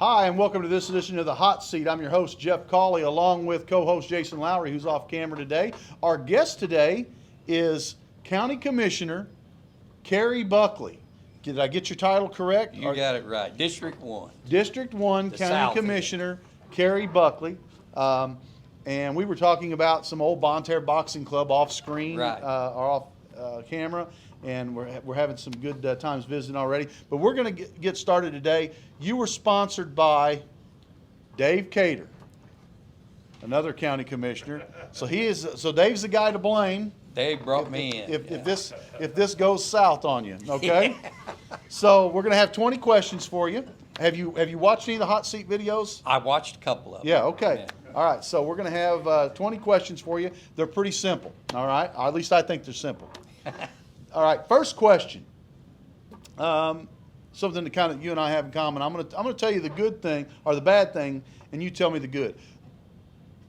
Hi, and welcome to this edition of The Hot Seat. I'm your host, Jeff Cawley, along with co-host Jason Lowry, who's off camera today. Our guest today is County Commissioner Kary Buckley. Did I get your title correct? You got it right. District 1. District 1 The County South Commissioner Kary Buckley. And we were talking about some old Bonne Terre boxing club off screen, Right. or off camera, and we're having some good times visiting already. But we're going to get started today. You were sponsored by Dave Cater, another county commissioner. So Dave's the guy to blame. Dave brought me in. If this goes south on you, okay? So we're going to have 20 questions for you. Have you watched any of the hot seat videos? I watched a couple of them. Yeah, okay. Yeah. All right, so we're going to have 20 questions for you. They're pretty simple, all right? Or at least I think they're simple. All right, first question. Something that kind of you and I have in common. I'm going to tell you the good thing or the bad thing, and you tell me the good.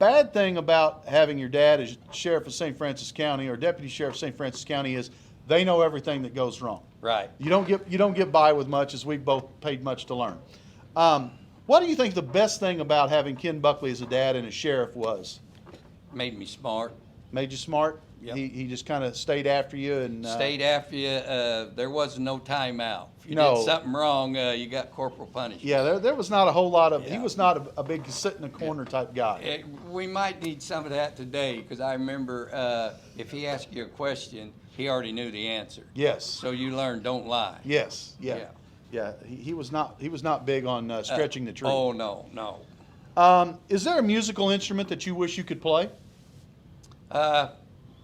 Bad thing about having your dad as sheriff of St. Francis County or deputy sheriff of St. Francis County is they know everything that goes wrong. Right. You don't get by with much, as we've both paid much to learn. What do you think the best thing about having Ken Buckley as a dad and a sheriff was? Made me smart. Made you smart? Yep. He just kind of stayed after you and Stayed after you. There was no timeout. If you No. did something wrong, you got corporal punishment. Yeah, there was not a whole lot of. He Yeah. was not a big sit in the corner type guy. We might need some of that today because I remember if he asked you a question, he already knew the answer. Yes. So you learn don't lie. Yes. Yeah. Yeah. He was not big on stretching the truth. Oh no, no. Is there a musical instrument that you wish you could play?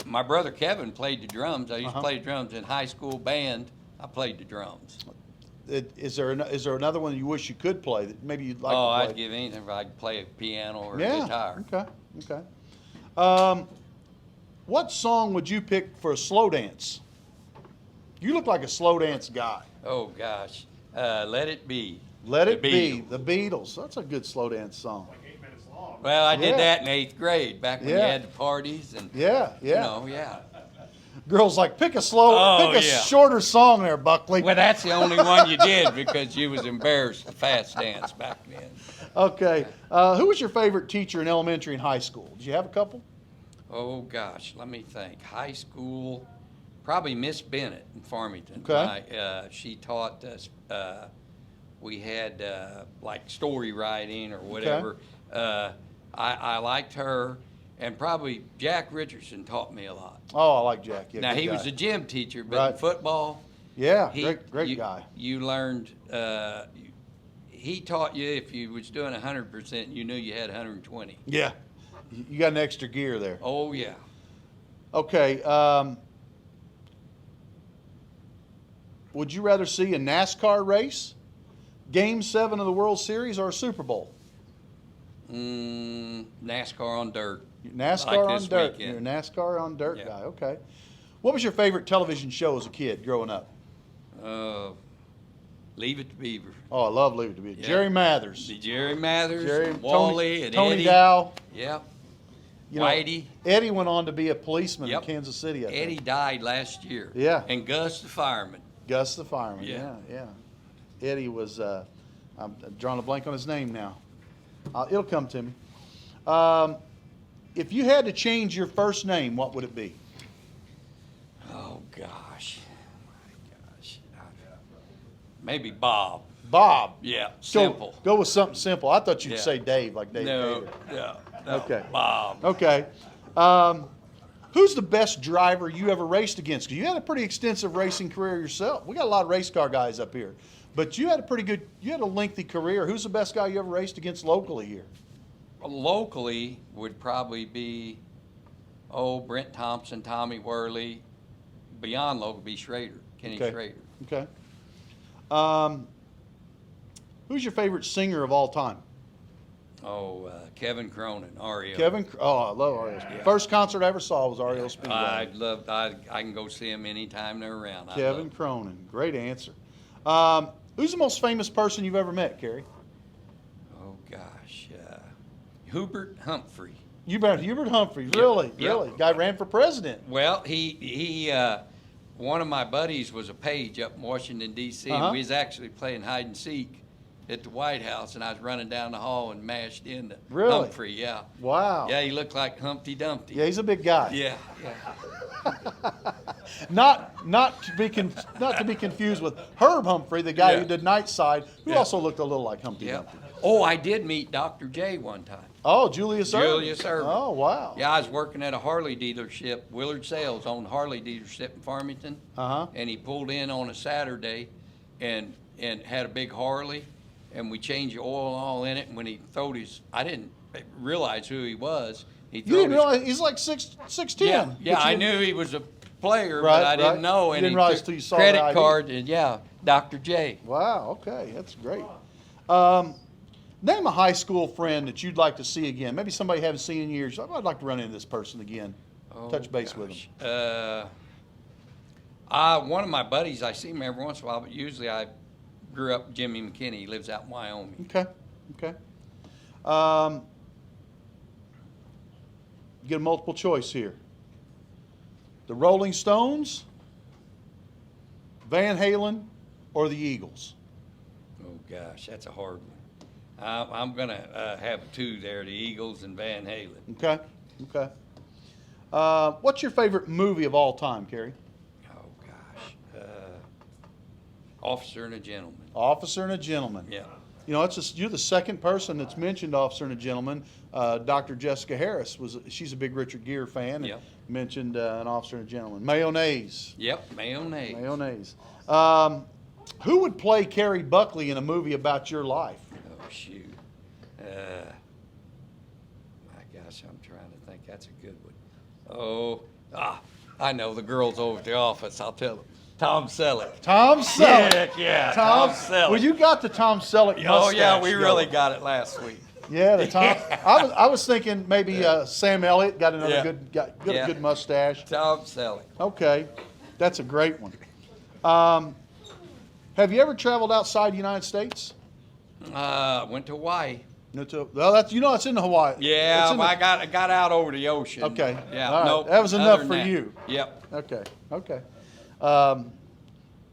My brother Kevin played the drums. I used Uh-huh. to play drums in high school band. I played the drums. Is there another one you wish you could play that maybe you'd like Oh, to I'd play? give anything if I could play a piano or a Yeah. guitar. Okay. What song would you pick for a slow dance? You look like a slow dance guy. Oh gosh, Let It Be. Let The It Be, Beatles. the Beatles. That's a good slow dance song. Well, I Yeah. did that in 8th grade back when you Yeah. had the parties and Yeah, yeah. you know, yeah. Girls like pick a Oh, yeah. shorter song there, Buckley. Well, that's the only one you did because you was embarrassed to fast dance back then. Okay. Who was your favorite teacher in elementary and high school? Did you have a couple? Oh gosh, let me think. High school, probably Miss Bennett in Farmington. Okay. She taught us. We had like story writing or whatever. I liked her, and probably Jack Richardson taught me a lot. Oh, I like Jack. Yeah, Now good he guy. was a gym teacher, but Right. in football, Yeah, he, great you, guy. You learned. He taught you if you was doing 100%, you knew you had 120. Yeah, you got an extra gear there. Oh yeah. Okay. Would you rather see a NASCAR race, Game 7 of the World Series, or a Super Bowl? NASCAR on dirt. NASCAR Like on this dirt. weekend. You're a NASCAR on dirt Yeah. guy. Okay. What was your favorite television show as a kid growing up? Leave It to Beaver. Oh, I love Leave It to Beaver. Yeah. Jerry Mathers. The Jerry Mathers, Jerry, and Wally, and Tony Eddie. Dow. Yep. You know, Whitey. Eddie went on to be a policeman Yep. in Kansas City, I think. Eddie died last year. Yeah. And Gus the fireman. Gus the fireman. Yeah. Yeah. Eddie was. I'm drawing a blank on his name now. It'll come to me. If you had to change your first name, what would it be? Oh gosh. Maybe Bob. Bob. Yeah. Simple. Go with something simple. I thought you'd Yeah. say Dave, like Dave No. Cater. No. Okay. Bob. Okay. Who's the best driver you ever raced against? 'Cause you had a pretty extensive racing career yourself. We got a lot of race car guys up here, but you had a lengthy career. Who's the best guy you ever raced against locally here? Locally would probably be, Brent Thompson, Tommy Worley. Beyond local would be Schrader, Kenny Okay. Schrader. Okay. Who's your favorite singer of all time? Kevin Cronin, REO. I love REO. Yeah. First concert I ever saw was REO Speedway. I can go see them anytime they're around. Kevin Cronin. Great answer. Who's the most famous person you've ever met, Kary? Oh gosh, Hubert Humphrey. Hubert Humphrey. Yep. Really? Yep. Really? Guy ran for president. Well, he one of my buddies was a page up in Washington D.C. Uh-huh. and we was actually playing hide and seek at the White House, and I was running down the hall and mashed into Really? Humphrey. Yeah. Wow. Yeah, he looked like Humpty Dumpty. Yeah, he's a big guy. Yeah. Not to be confused with Herb Humphrey, the guy Yeah. who did Nightside, who Yeah. also looked a little like Humpty Yeah. Dumpty. Oh, I did meet Dr. J one time. Oh, Julius Erving. Julius Erving. Oh, wow. Yeah, I was working at a Harley dealership. Willard Sales owned Harley dealership in Farmington. Uh-huh. And he pulled in on a Saturday and had a big Harley, and we changed the oil all in it. And when he throwed I didn't realize who he was. You didn't realize he's like 6'10". Yeah, But I you- knew he was a player, Right, but I didn't right. know. You And didn't he realize took till you saw the credit ID. card, and Dr. J. Wow, okay, that's great. Name a high school friend that you'd like to see again. Maybe somebody you haven't seen in years. I'd like to run into this person again. Touch base with them. One of my buddies, I see him every once in a while, but usually I grew up with Jimmy McKinney. He lives out in Wyoming. Okay. Get a multiple choice here. The Rolling Stones, Van Halen, or the Eagles? Oh, gosh, that's a hard one. I'm going to have two there, the Eagles and Van Halen. Okay. What's your favorite movie of all time, Kary? Oh, gosh. Officer and a Gentleman. Officer and a Gentleman. Yeah. You know, you're the second person that's mentioned Officer and a Gentleman. Dr. Jessica Harris, she's a big Richard Gere fan, and Yep. mentioned an Officer and a Gentleman. Mayonnaise. Yep, mayonnaise. Mayonnaise. Who would play Kary Buckley in a movie about your life? Oh, shoot. My gosh, I'm trying to think. That's a good one. I know the girls over at the office. I'll tell them. Tom Selleck. Tom Selleck. Yeah, Tom Selleck. Well, you got the Tom Selleck mustache. Oh, yeah, we going. really got it last week. Yeah, the Tom. I was thinking maybe Sam Elliott got another Yeah. good mustache. Tom Selleck. Okay, that's a great one. Have you ever traveled outside the United States? Went to Hawaii. No, well, it's in Hawaii. Yeah, It's in the- I got out over the ocean. Okay. Yeah, All right. nope. That was Other enough than for that- you. Yep. Okay.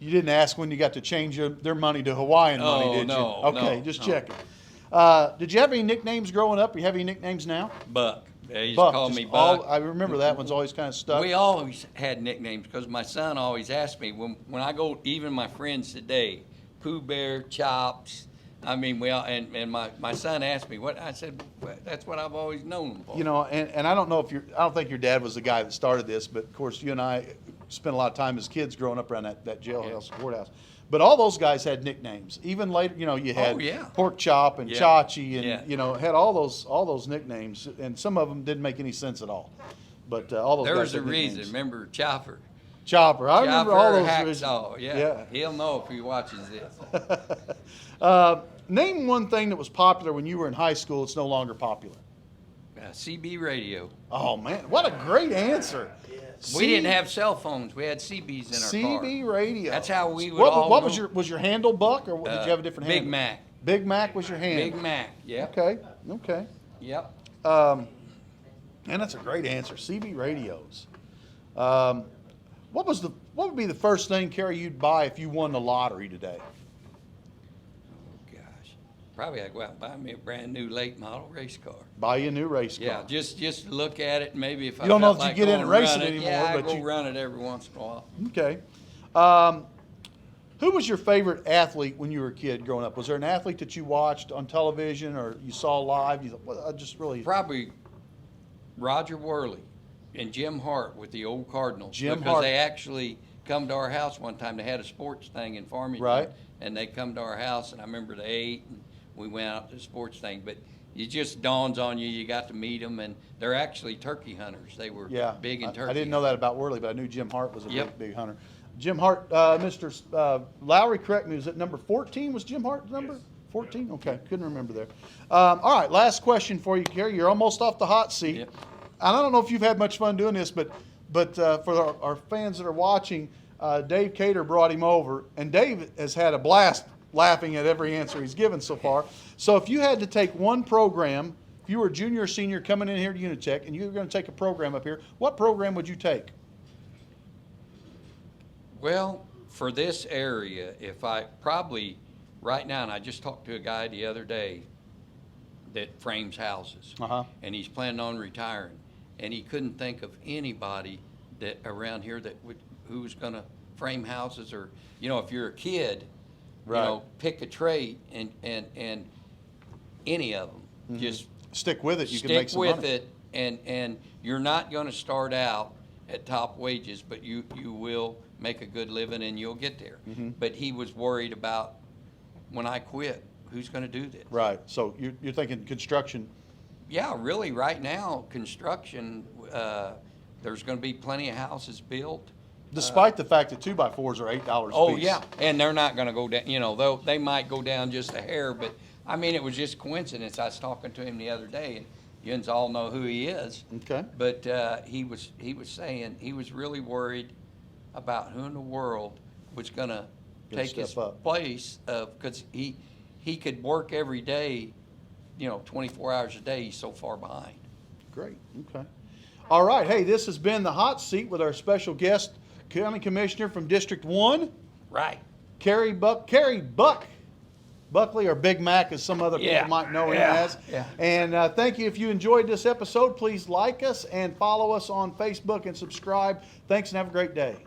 You didn't ask when you got to change their money to Hawaiian money, Oh, did no, you? Okay, no, just no. checking. Did you have any nicknames growing up? Or you have any nicknames now? Buck. They used Buck. to call just me Buck. I remember that one's always kind of stuck. We always had nicknames because my son always asked me when I go. Even my friends today, Pooh Bear, Chops. I mean, and my son asked me what I said. Well, that's what I've always known them for. You know, and I don't know if I don't think your dad was the guy that started this, but of course you and I spent a lot of time as kids growing up around that jailhouse, courthouse. But all those guys had nicknames. Even later, you know, you had Pork Chop and Chachi, and you know, had all those nicknames, and some of them didn't make any sense at all. But all those there guys was a had reason. nicknames. Remember Chopper? Chopper. I remember all those. Hacksaw. Yeah. He'll know if he watches this. Name one thing that was popular when you were in high school that's no longer popular. CB radio. Oh man, what a great answer! We didn't have cell phones. We had CBs in our car. CB radio. That's how we would What was your handle, Buck, or did you have a different Big handle? Mac. Big Mac was your handle. Big Mac. Yeah. Okay. Yep. And that's a great answer. CB radios. What would be the first thing, Kary, you'd buy if you won the lottery today? Oh gosh, probably I'd go out and buy me a brand new late model race car. Buy you a new race car. Yeah, just look at it. Maybe if I don't know felt if you like get into going racing run it, anymore, yeah, but I go you- run it every once in a while. Okay. Who was your favorite athlete when you were a kid growing up? Was there an athlete that you watched on television or you saw live? You thought, well, I just really. Probably Roger Worley and Jim Hart with the old Cardinals. Jim because Hart. they actually come to our house one time. They had a sports thing in Farmington. Right. And they come to our house, and I remember they ate, and we went out to the sports thing. But it just dawns on you, you got to meet them, and they're actually turkey hunters. They were big in turkey. I didn't know that about Worley, but I knew Jim Hart was a Yep. big hunter. Jim Hart, Mr. Lowry, correct me, was it number 14? Was Jim Hart's number? 14? Okay, couldn't remember there. All right, last question for you, Kary. You're almost off the hot seat. Yep. And I don't know if you've had much fun doing this, but for our fans that are watching, Dave Cater brought him over, and Dave has had a blast laughing at every answer he's given so far. So if you had to take one program, if you were a junior or senior coming in here to UniTec, and you were going to take a program up here, what program would you take? Well, for this area, if I probably right now, and I just talked to a guy the other day that frames houses. Uh-huh. And he's planning on retiring. And he couldn't think of anybody that around here that who was gonna frame houses, or, if you're a kid, Right. pick a trade and any of them. Just Stick with it, you can make stick some with money. it, and you're not gonna start out at top wages, but you will make a good living and you'll get there. But he was worried about, when I quit, who's gonna do this? Right, so you're thinking construction. Yeah, really, right now, construction, there's gonna be plenty of houses built. Despite the fact that 2x4s are $8 a Oh, piece. yeah, and they're not gonna go down, though, they might go down just a hair, but, I mean, it was just coincidence. I was talking to him the other day, and you all know who he is. Okay. But he was saying he was really worried about who in the world was gonna Gonna take his step up. place because he could work every day, 24 hours a day. He's so far behind. Great, okay. All right, hey, this has been The Hot Seat with our special guest, County Commissioner from District 1, Right. Kary Buckley, or Big Mac, as some other Yeah, people might know him yeah, as. yeah. And thank you. If you enjoyed this episode, please like us and follow us on Facebook and subscribe. Thanks, and have a great day.